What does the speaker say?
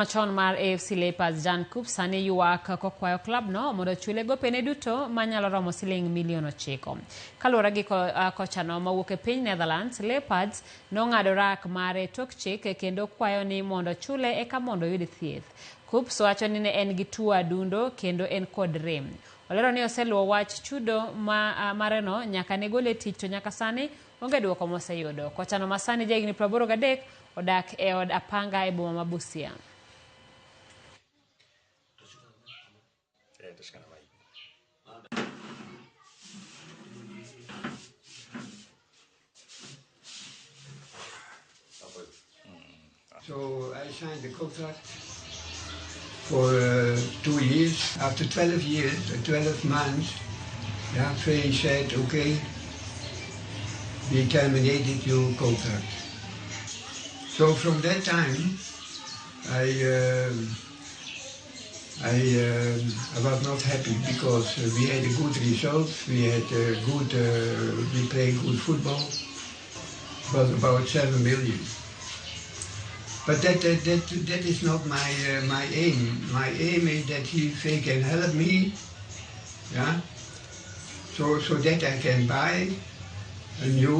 Machon mar AFC Leopards Koopsma ni yuak kokwayo club no mondo chule gopene duto manyalo romo siling $9 million. Kaluwore gi kochano mawuok e piny Netherlands, Leopards nong'ado rak mare tok chik kendo kwayo ni mondo chule eka mondo oyud thieth. Koopsma wacho ni ne en gi tuo adundo kendo en kod rem. Olero ni oseluwo wach chudo mare no nyaka ne gole tich to nyaka sani onge duoko moseyudo. Kochano masani jahigni 83 odak e od apanga e boma ma Busia. So I signed the contract for 2 years. After 12 years, 12 months, they said, okay, we terminated your contract. So from that time, I was not happy because we had a good result, we played good football. It was about 7 million. But that is not my aim. My aim is that they can help me, so that I can buy a new